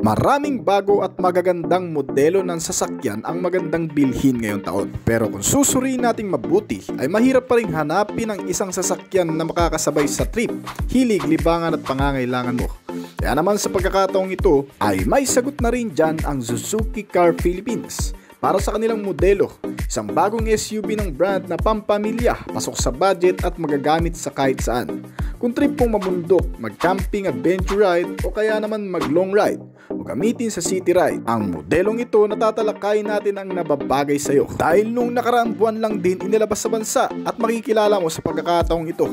Maraming bago at magagandang modelo ng sasakyan ang magandang bilhin ngayong taon. Pero kung susuriin nating mabuti, ay mahirap pa rin hanapin ang isang sasakyan na makakasabay sa trip, hilig, libangan at pangangailangan mo. Kaya naman sa pagkakataong ito, ay may sagot na rin dyan ang Suzuki Car Philippines. Para sa kanilang modelo, isang bagong SUV ng brand na pampamilya, pasok sa budget at magagamit sa kahit saan. Kung trip pong mamundok, mag-camping, adventure ride o kaya naman mag-long ride o gamitin sa city ride, ang modelong ito natatalakay natin ang nababagay sa iyo. Dahil nung nakaraang buwan lang din inilabas sa bansa at makikilala mo sa pagkakataong ito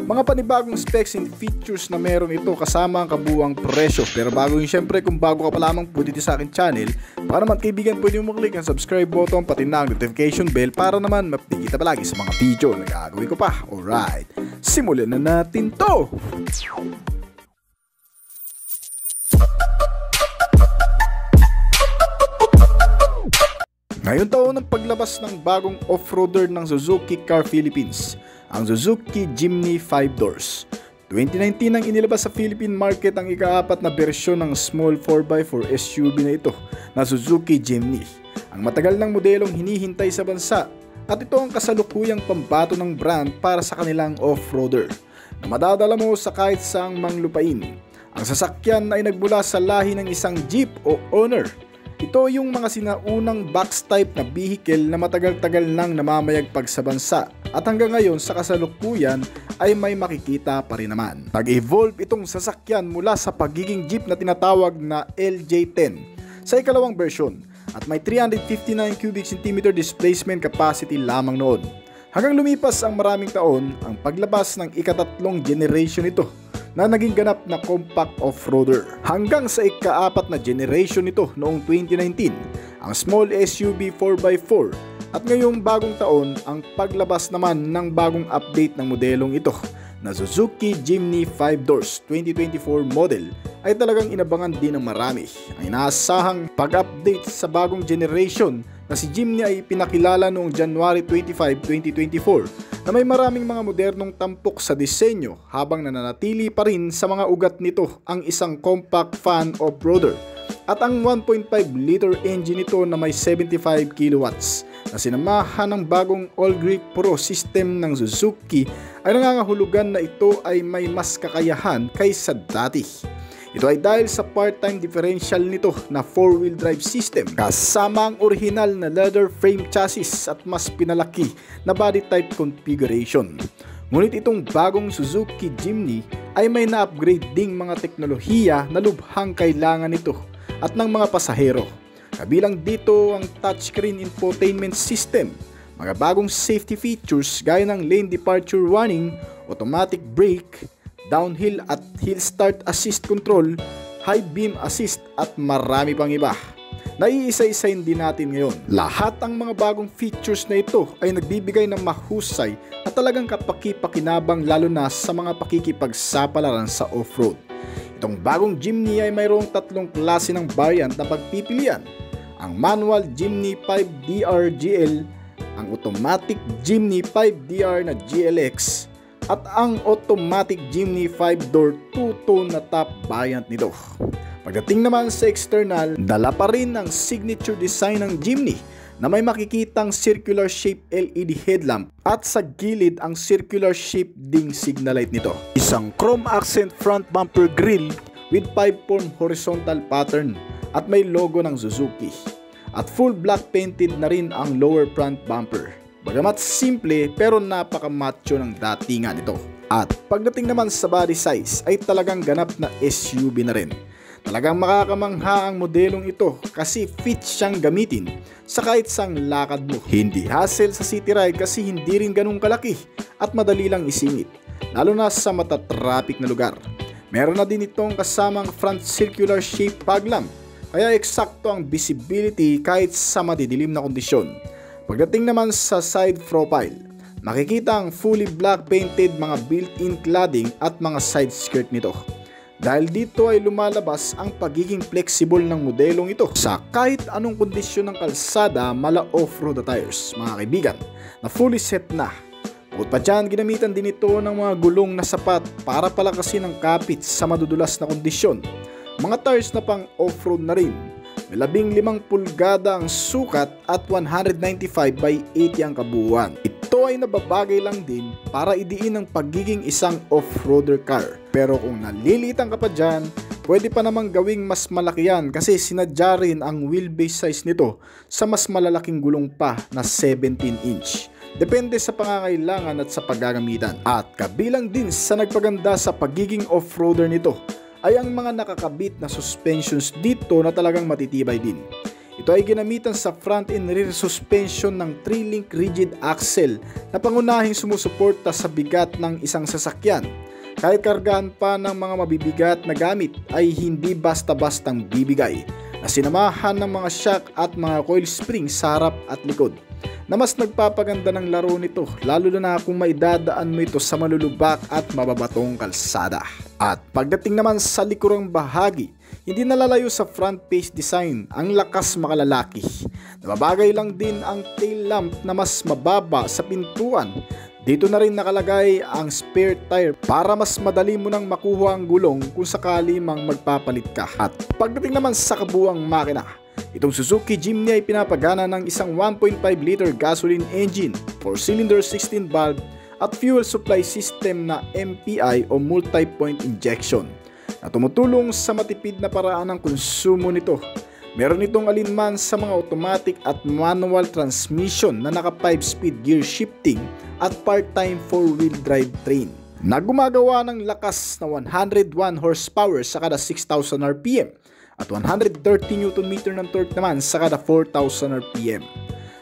mga panibagong specs and features na meron ito kasama ang kabuuang presyo. Pero bago yun, syempre kung bago ka pa lamang po dito sa akin channel, para naman kaibigan pwede mo click ang subscribe button pati na ang notification bell para naman mapigita palagi sa mga video na gagawin ko pa. Alright, simulan na natin to! Ngayon taon ng paglabas ng bagong off-roader ng Suzuki Car Philippines, ang Suzuki Jimny 5 Doors. 2019 nang inilabas sa Philippine market ang ika-4 na bersyon ng small 4x4 SUV na ito na Suzuki Jimny. Ang matagal ng modelong hinihintay sa bansa at ito ang kasalukuyang pambato ng brand para sa kanilang off-roader na madadala mo sa kahit saang manglupain. Ang sasakyan ay nagmula sa lahi ng isang jeep o owner. Ito yung mga sinaunang box type na vehicle na matagal-tagal nang namamayagpag sa bansa at hanggang ngayon sa kasalukuyan ay may makikita pa rin naman. Nag-evolve itong sasakyan mula sa pagiging jeep na tinatawag na LJ10 sa ikalawang version at may 359 cubic centimeter displacement capacity lamang noon. Hanggang lumipas ang maraming taon, ang paglabas ng ika-3 generation ito na naging ganap na compact off-roader. Hanggang sa ika-4 na generation nito noong 2019, ang small SUV 4x4 at ngayong bagong taon ang paglabas naman ng bagong update ng modelong ito na Suzuki Jimny 5 Doors 2024 model ay talagang inabangan din ng marami. Ang inaasahang pag-update sa bagong generation na si Jimny ay pinakilala noong January 25, 2024 na may maraming mga modernong tampok sa disenyo habang nananatili pa rin sa mga ugat nito ang isang compact fan off-roader at ang 1.5 liter engine nito na may 75 kilowatts na sinamahan ng bagong all-grip pro system ng Suzuki ay nangangahulugan na ito ay may mas kakayahan kaysa dati. Ito ay dahil sa part-time differential nito na 4-wheel drive system kasama ang original na leather frame chassis at mas pinalaki na body type configuration. Ngunit itong bagong Suzuki Jimny ay may na-upgrade ding mga teknolohiya na lubhang kailangan nito at ng mga pasahero. Kabilang dito ang touchscreen infotainment system, mga bagong safety features gaya ng lane departure warning, automatic brake, downhill at hill start assist control, high beam assist at marami pang iba. Naiisa-isahin din natin ngayon. Lahat ang mga bagong features na ito ay nagbibigay ng mahusay at talagang kapaki-pakinabang lalo na sa mga pakikipagsapalaran sa off-road. Itong bagong Jimny ay mayroong 3 klase ng variant na pagpipilian. Ang manual Jimny 5DR GL, ang automatic Jimny 5DR na GLX, at ang automatic Jimny 5-door 2-tone na top variant nito. Pagdating naman sa external, dala pa rin ang signature design ng Jimny na may makikitang circular shape LED headlamp at sa gilid ang circular shape ding signal light nito. Isang chrome accent front bumper grille with 5-form horizontal pattern at may logo ng Suzuki. At full black painted na rin ang lower front bumper. Bagamat simple pero napaka-macho ng datingan nito. At pagdating naman sa body size ay talagang ganap na SUV na rin. Talagang makakamangha ang modelong ito kasi fit siyang gamitin sa kahit saang lakad mo. Hindi hassle sa city ride kasi hindi rin ganun kalaki at madali lang isingit, lalo na sa matatraffic na lugar. Meron na din itong kasamang front circular shape fog lamp, kaya eksakto ang visibility kahit sa madidilim na kondisyon. Pagdating naman sa side profile, makikita ang fully black painted mga built-in cladding at mga side skirt nito. Dahil dito ay lumalabas ang pagiging flexible ng modelong ito sa kahit anong kondisyon ng kalsada mala off-road tires, mga kaibigan, na fully set na. Bukod pa dyan, ginamitan din ito ng mga gulong na sapat para palakasin ang kapit sa madudulas na kondisyon. Mga tires na pang off-road na rin. May 15 pulgada ang sukat at 195 by 80 ang kabuuan. Ito ay nababagay lang din para idiin ang pagiging isang off-roader car. Pero kung nalilitan ka pa dyan, pwede pa namang gawing mas malaki yan kasi sinadya rin ang wheelbase size nito sa mas malalaking gulong pa na 17 inch. Depende sa pangangailangan at sa paggagamitan. At kabilang din sa nagpaganda sa pagiging off-roader nito ay ang mga nakakabit na suspensions dito na talagang matitibay din. Ito ay ginamitan sa front and rear suspension ng 3-link rigid axle na pangunahing sumusuporta sa bigat ng isang sasakyan. Kahit kargahan pa ng mga mabibigat na gamit ay hindi basta-bastang bibigay, na sinamahan ng mga shock at mga coil spring sa harap at likod, na mas nagpapaganda ng laro nito lalo na kung maidadaan mo ito sa malulubak at mababatong kalsada. At pagdating naman sa likurang bahagi, hindi nalalayo sa front face design ang lakas makalalaki. Nababagay lang din ang tail lamp na mas mababa sa pintuan. Dito na rin nakalagay ang spare tire para mas madali mo nang makuha ang gulong kung sakali mang magpapalit ka. At pagdating naman sa kabuuang makina, itong Suzuki Jimny ay pinapagana ng isang 1.5 liter gasoline engine, 4-cylinder 16 valve at fuel supply system na MPI o multi-point injection na tumutulong sa matipid na paraan ng konsumo nito. Meron itong alinman sa mga automatic at manual transmission na naka 5-speed gear shifting at part-time 4-wheel drive train na gumagawa ng lakas na 101 horsepower sa kada 6,000 RPM at 130 Nm ng torque naman sa kada 4,000 RPM.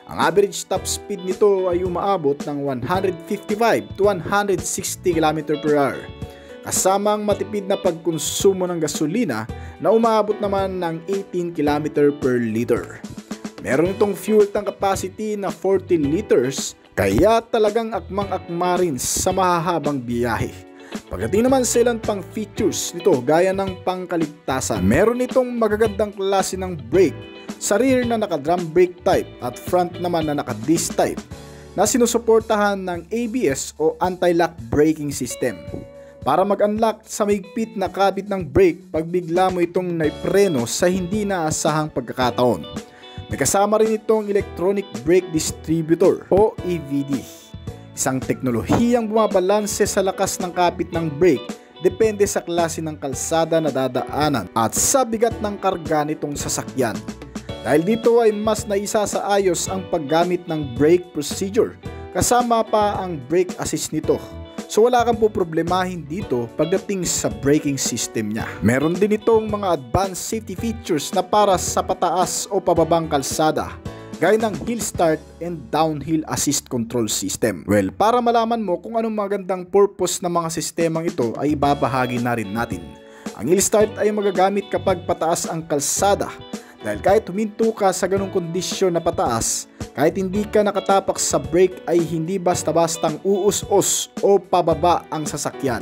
Ang average top speed nito ay umaabot ng 155 to 160 km/h. Kasama ang matipid na pagkonsumo ng gasolina na umaabot naman ng 18 km/L. Meron itong fuel tank capacity na 40 liters, kaya talagang akmang-akma rin sa mahahabang biyahe. Pagdating naman sa ilan pang features nito gaya ng pangkaligtasan, meron itong magagandang klase ng brake sa rear na naka-drum brake type at front naman na naka-disc type na sinusuportahan ng ABS o anti-lock braking system para mag-unlock sa mahigpit na kabit ng brake pag bigla mo itong naipreno sa hindi naasahang pagkakataon. May kasama rin itong electronic brake distributor o EVD, isang teknolohiyang bumabalanse sa lakas ng kapit ng brake depende sa klase ng kalsada na dadaanan at sa bigat ng karga nitong sasakyan. Dahil dito ay mas naisasaayos ang paggamit ng brake procedure, kasama pa ang brake assist nito. So wala kang poproblemahin dito pagdating sa braking system niya. Meron din itong mga advanced safety features na para sa pataas o pababang kalsada, gaya ng hill start and downhill assist control system. Well, para malaman mo kung anong magandang purpose ng mga sistemang ito ay ibabahagi na rin natin. Ang hill start ay magagamit kapag pataas ang kalsada, dahil kahit huminto ka sa ganong kondisyon na pataas, kahit hindi ka nakatapak sa brake ay hindi basta-bastang uus-us o pababa ang sasakyan.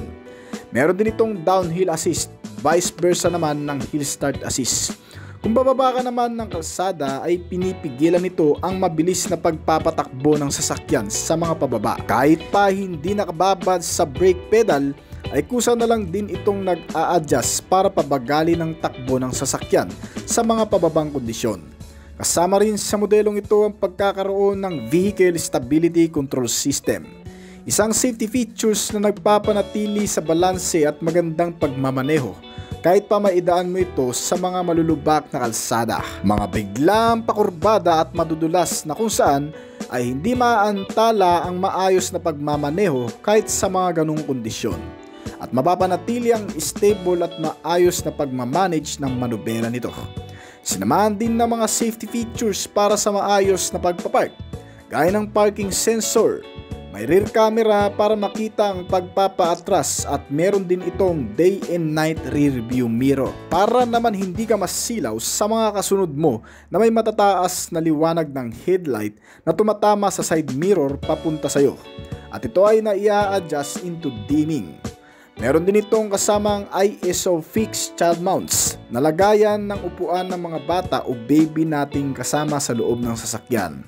Meron din itong downhill assist, vice versa naman ng hill start assist. Kung bababa ka naman ng kalsada ay pinipigilan nito ang mabilis na pagpapatakbo ng sasakyan sa mga pababa. Kahit pa hindi nakababad sa brake pedal, ay kusa na lang din itong nag-a-adjust para pabagali ng takbo ng sasakyan sa mga pababang kondisyon. Kasama rin sa modelong ito ang pagkakaroon ng Vehicle Stability Control System, isang safety features na nagpapanatili sa balanse at magandang pagmamaneho kahit pa maidaan mo ito sa mga malulubak na kalsada, mga biglang pakurbada at madudulas na kung saan ay hindi maaantala ang maayos na pagmamaneho kahit sa mga ganung kondisyon. At mapapanatili ang stable at maayos na pagmamanage ng manubela nito. Sinamahan din ng mga safety features para sa maayos na pagpapark, gaya ng parking sensor, may rear camera para makita ang pagpapaatras at meron din itong day and night rear view mirror para naman hindi ka masilaw sa mga kasunod mo na may matataas na liwanag ng headlight na tumatama sa side mirror papunta sa'yo. At ito ay na-i-adjust into dimming. Meron din itong kasamang ISO fixed child mounts na lagayan ng upuan ng mga bata o baby nating kasama sa loob ng sasakyan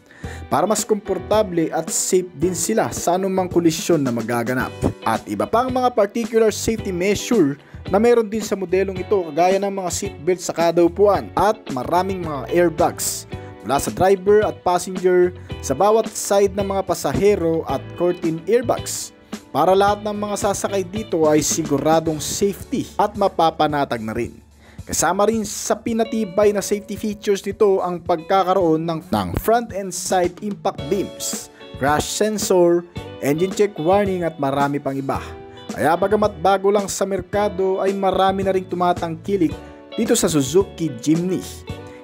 para mas komportable at safe din sila sa anumang kolisyon na magaganap. At iba pang mga particular safety measure na meron din sa modelong ito kagaya ng mga seatbelt sa kada upuan at maraming mga airbags mula sa driver at passenger sa bawat side ng mga pasahero at curtain airbags para lahat ng mga sasakay dito ay siguradong safety at mapapanatag na rin. Kasama rin sa pinatibay na safety features nito ang pagkakaroon ng front and side impact beams, crash sensor, engine check warning at marami pang iba. Kaya bagamat bago lang sa merkado ay marami na ring tumatangkilik dito sa Suzuki Jimny.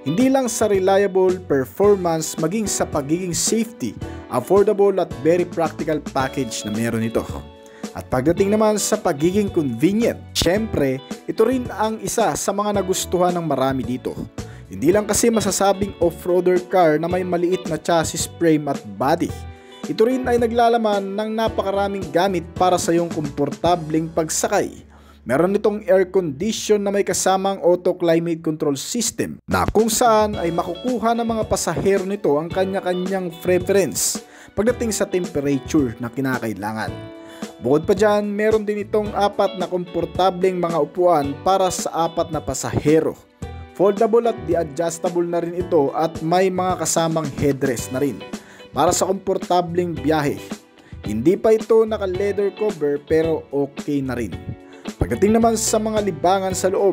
Hindi lang sa reliable performance maging sa pagiging safety, affordable at very practical package na meron ito. At pagdating naman sa pagiging convenient, syempre ito rin ang isa sa mga nagustuhan ng marami dito. Hindi lang kasi masasabing off-roader car na may maliit na chassis frame at body. Ito rin ay naglalaman ng napakaraming gamit para sa iyong komportableng pagsakay. Meron itong air condition na may kasamang auto climate control system na kung saan ay makukuha ng mga pasahero nito ang kanya-kanyang preference pagdating sa temperature na kinakailangan. Bukod pa dyan, meron din itong 4 na komportableng mga upuan para sa 4 na pasahero. Foldable at di-adjustable na rin ito at may mga kasamang headrest na rin para sa komportableng biyahe. Hindi pa ito naka-leather cover pero okay na rin. Pagdating naman sa mga libangan sa loob,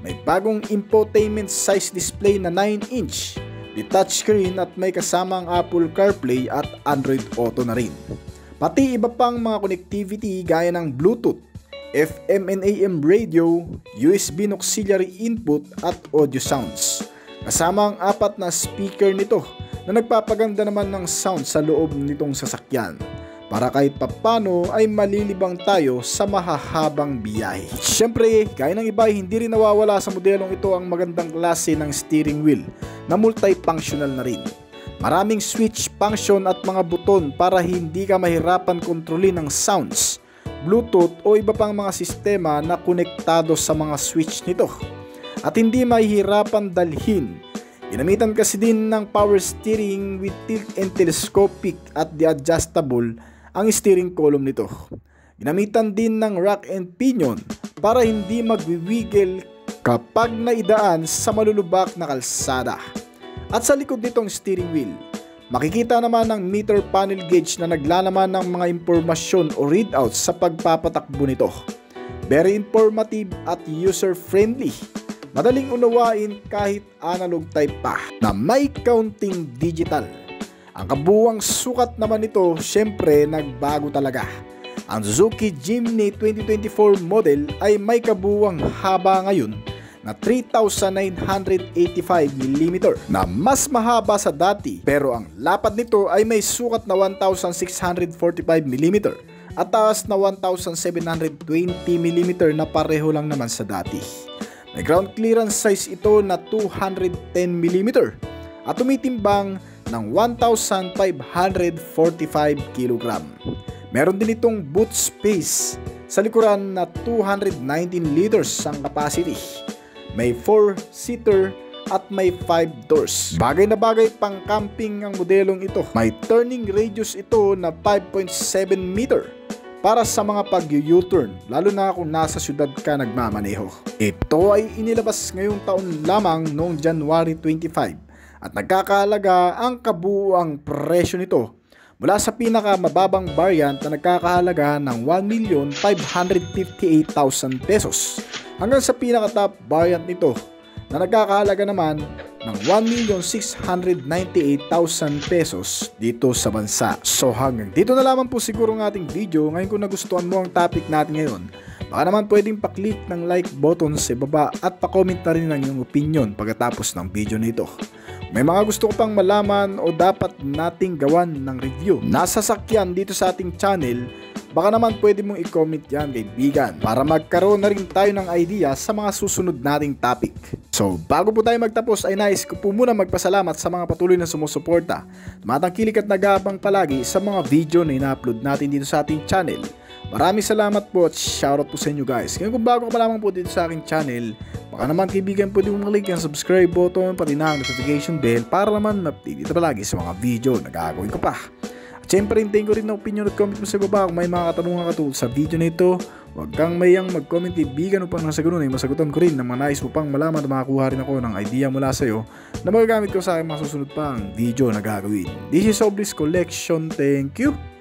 may bagong infotainment size display na 9-inch, di touchscreen at may kasamang Apple CarPlay at Android Auto na rin. Pati iba pang mga connectivity gaya ng Bluetooth, FM and AM radio, USB auxiliary input at audio sounds. Kasama ang 4 na speaker nito na nagpapaganda naman ng sound sa loob nitong sasakyan para kahit papano ay malilibang tayo sa mahahabang biyahe. Siyempre, gaya ng iba, hindi rin nawawala sa modelong ito ang magandang klase ng steering wheel na multifunctional na rin. Maraming switch function at mga buton para hindi ka mahirapan kontrolin ng sounds, Bluetooth o iba pang mga sistema na konektado sa mga switch nito. At hindi mahihirapan dalhin. Ginamitan kasi din ng power steering with tilt and telescopic at the-adjustable ang steering column nito. Ginamitan din ng rack and pinion para hindi magwiwiggle kapag naidaan sa malulubak na kalsada. At sa likod nitong steering wheel, makikita naman ng meter panel gauge na naglalaman ng mga impormasyon o readouts sa pagpapatakbo nito. Very informative at user-friendly. Madaling unawain kahit analog type pa na may counting digital. Ang kabuuang sukat naman nito, syempre nagbago talaga. Ang Suzuki Jimny 2024 model ay may kabuuang haba ngayon na 3,985mm na mas mahaba sa dati, pero ang lapad nito ay may sukat na 1,645mm at taas na 1,720mm na pareho lang naman sa dati. May ground clearance size ito na 210mm at tumitimbang ng 1,545kg. Meron din itong boot space sa likuran na 219 liters ang capacity. May 4-seater at may 5 doors. Bagay na bagay pang camping ang modelong ito. May turning radius ito na 5.7 meter para sa mga pag-U-turn, lalo na kung nasa syudad ka nagmamaneho. Ito ay inilabas ngayong taon lamang noong January 25 at nagkakahalaga ang kabuuang presyo nito mula sa pinakamababang variant na nagkakahalaga ng 1,558,000 pesos hanggang sa pinaka-top variant nito na nagkakahalaga naman ng 1,698,000 pesos dito sa bansa. So hanggang dito na lamang po siguro ng ating video. Ngayon kung nagustuhan mo ang topic natin ngayon, baka naman pwedeng pa-click ng like button sa baba at pa-comment na rin ang iyong opinion pagkatapos ng video nito. May mga gusto ko pang malaman o dapat nating gawan ng review na sasakyan dito sa ating channel, baka naman pwede mong i-comment yan kaibigan para magkaroon na rin tayo ng idea sa mga susunod nating topic. So bago po tayo magtapos ay nais ko po muna magpasalamat sa mga patuloy na sumusuporta, tumatangkilik at nag-aabang palagi sa mga video na ina-upload natin dito sa ating channel. Maraming salamat po at shoutout po sa inyo guys. Ngayon kung bago ka pa lamang po dito sa aking channel, baka naman kaibigan pwede mong click ang subscribe button pati na ang notification bell para naman ma-update dito palagi sa mga video na gagawin ko pa. At syempre hintayin ko rin na opinion at comment mo sa baba kung may mga katanungan ka tungkol sa video na ito. Huwag kang mayang mag-comment kaibigan upang nasa ganun ay masagutan ko rin ng mga nais mo pang malaman at makakuha rin ako ng idea mula sa'yo na magagamit ko sa aking mga susunod pang video na gagawin. This is Oblis Collection. Thank you!